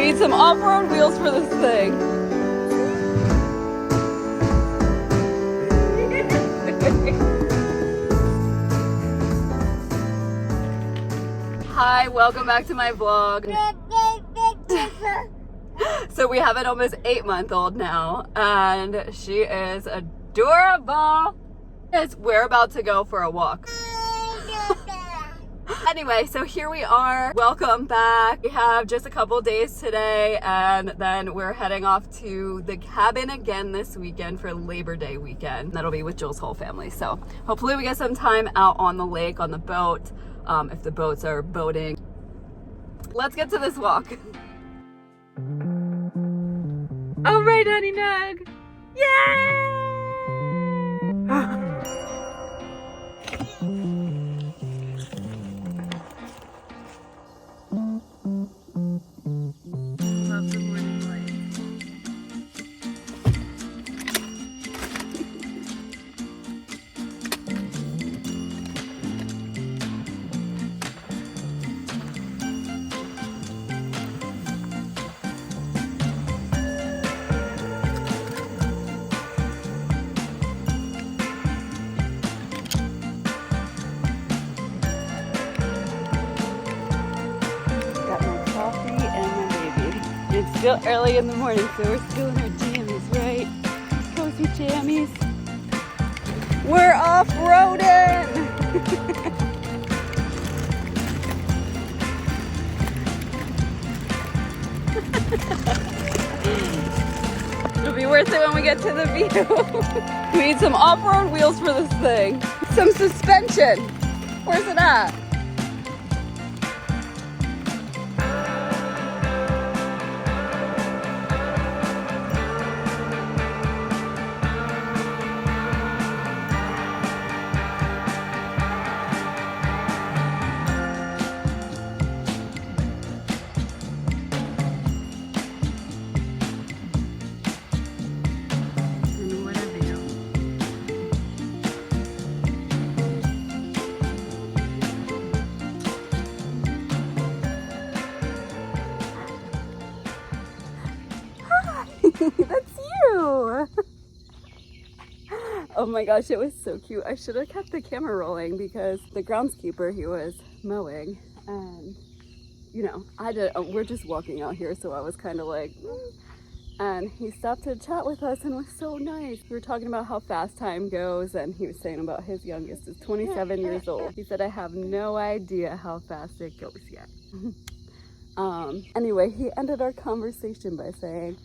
We need some off-road wheels for this thing. Hi, welcome back to my vlog. So we have an almost 8-month-old now, and she is adorable. We're about to go for a walk. Anyway, so here we are. Welcome back. We have just a couple days today, and then we're heading off to the cabin again this weekend for Labor Day weekend. That'll be with Jill's whole family. So hopefully we get some time out on the lake, on the boat, if the boats are boating. Let's get to this walk. All right, honey nug. Yay! Love the morning light. Got my coffee and my baby. It's still early in the morning, so we're still in our jammies, right? Cozy jammies. We're off-roading! It'll be worth it when we get to the view. We need some off-road wheels for this thing. Some suspension. Where's it at? That's you! Oh my gosh, it was so cute. I should have kept the camera rolling because the groundskeeper, he was mowing, and you know, we're just walking out here, so I was kind of like, and he stopped to chat with us and was so nice. We were talking about how fast time goes, and he was saying about his youngest is 27 years old. He said, I have no idea how fast it goes yet. Anyway, he ended our conversation by saying,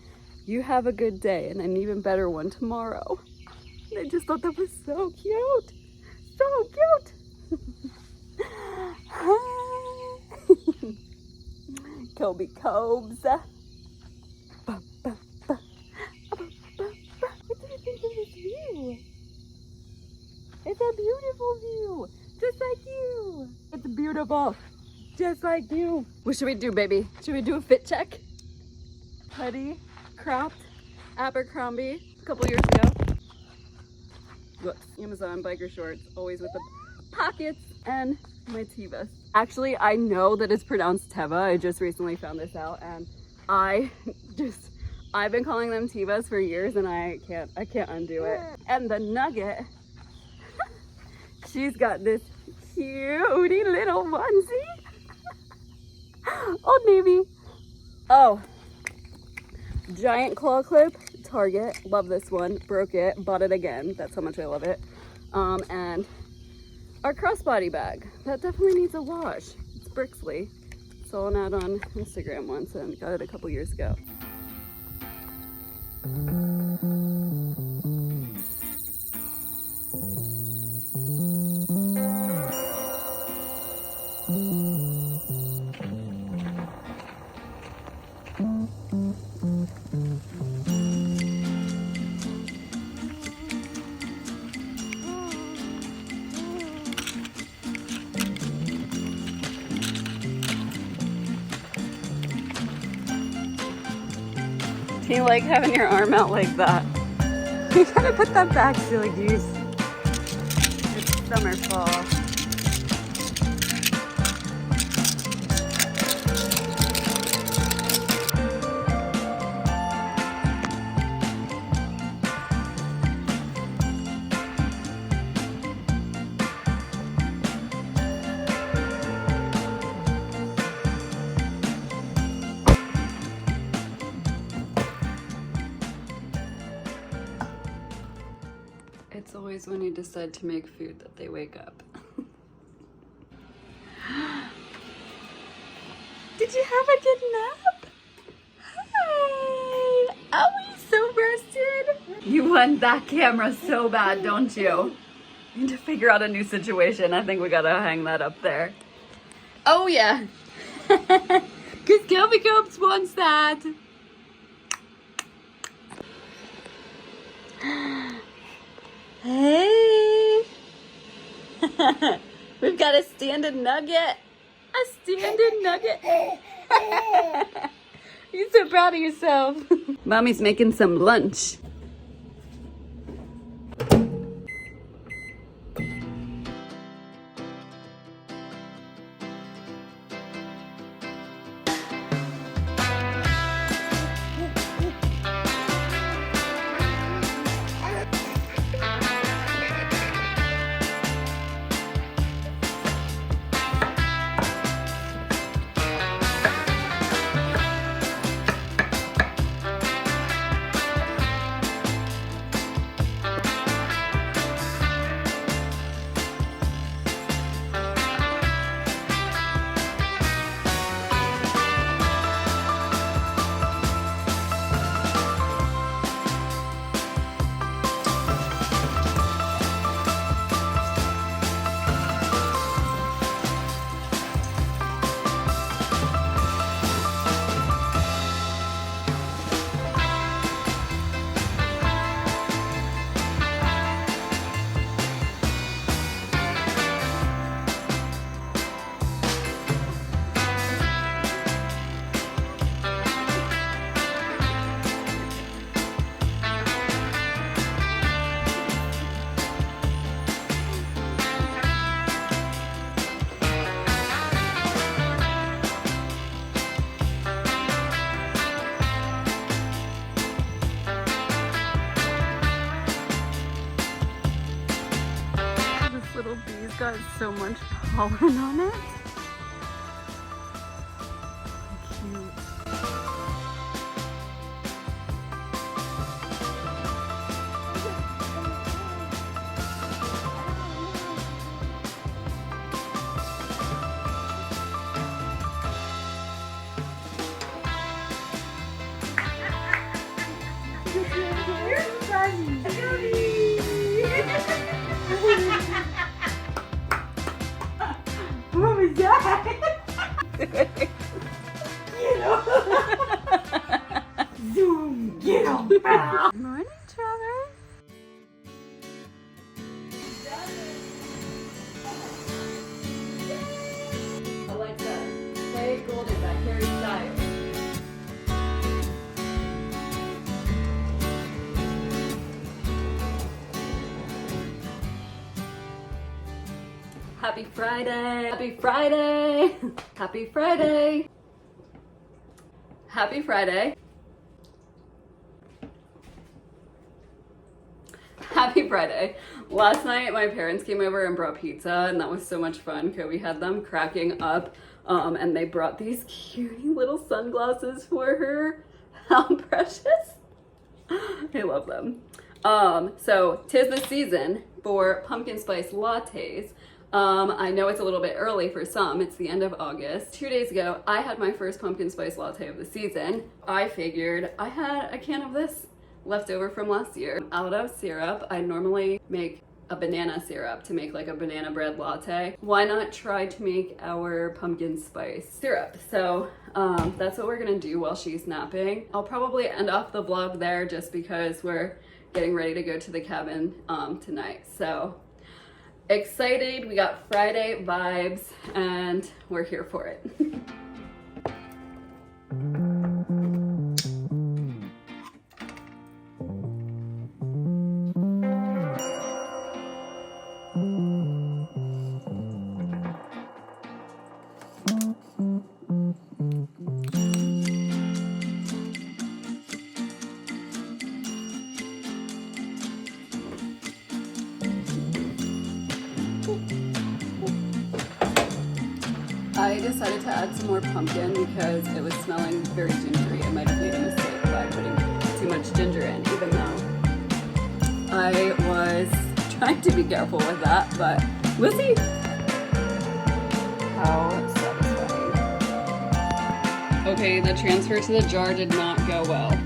you have a good day and an even better one tomorrow. And I just thought that was so cute. So cute. Kobe Cobes. What do you think of this view? It's a beautiful view. Just like you. It's beautiful. Just like you. What should we do, baby? Should we do a fit check? Hoodie. Cropped Abercrombie a couple years ago. Whoops. Amazon biker shorts, always with the pockets, and my Tevas. Actually, I know that it's pronounced Teva. I just recently found this out, and I've been calling them Tevas for years, and I can't undo it. And the Nugget, she's got this cutie little onesie. Old Navy. Oh. Giant claw clip, Target, love this one, broke it, bought it again, that's how much I love it. And our crossbody bag, that definitely needs a wash. It's Brixley, saw an ad on Instagram once and got it a couple years ago. Do you like having your arm out like that? You gotta put that back, silly goose. It's summer, fall. always when you decide to make food that they wake up. Did you have a good nap? Hi! Oh, you so rested? You want that camera so bad, don't you? You need to figure out a new situation. I think we gotta hang that up there. Oh yeah. Cause Kelby Copes wants that. Hey. We've got a standing nugget. A standing nugget. You're so proud of yourself. Mommy's making some lunch. Little bee's got so much pollen on it. Cute. What was that? Zoom, get him. Morning, Trevor. Alexa, play Golden by Harry Styles. Happy Friday! Happy Friday! Happy Friday! Happy Friday! Happy Friday! Last night my parents came over and brought pizza and that was so much fun. Kobe had them cracking up and they brought these cutie little sunglasses for her. How precious! I love them. So 'tis the season for pumpkin spice lattes. I know it's a little bit early for some, it's the end of August. 2 days ago, I had my first pumpkin spice latte of the season. I figured I had a can of this left over from last year. Out of syrup, I normally make a banana syrup to make like a banana bread latte. Why not try to make our pumpkin spice syrup? So that's what we're gonna do while she's napping. I'll probably end off the vlog there just because we're getting ready to go to the cabin tonight. So excited, we got Friday vibes and we're here for it. I decided to add some more pumpkin because it was smelling very gingery. I might have made a mistake by putting too much ginger in, even though I was trying to be careful with that, but we'll see. How satisfying. Okay, the transfer to the jar did not go well.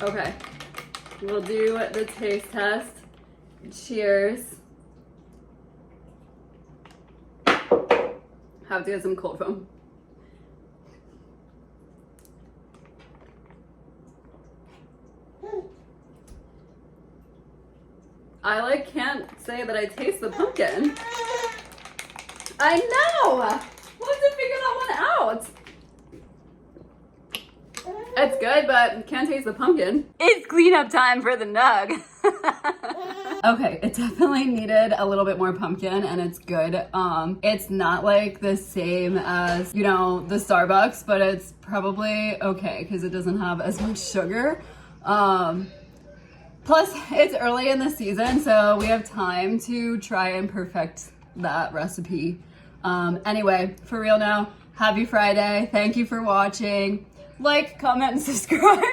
Okay, we'll do the taste test. Cheers. Have to get some cold foam. I can't say that I taste the pumpkin. I know! We'll have to figure that one out. It's good, but can't taste the pumpkin. It's cleanup time for the nug. Okay, it definitely needed a little bit more pumpkin and it's good. It's not like the same as, you know, the Starbucks, but it's probably okay because it doesn't have as much sugar. Plus, it's early in the season, so we have time to try and perfect that recipe. Anyway, for real now, happy Friday. Thank you for watching. Like, comment, and subscribe.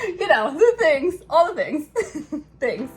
You know, the things, all the things. Thanks.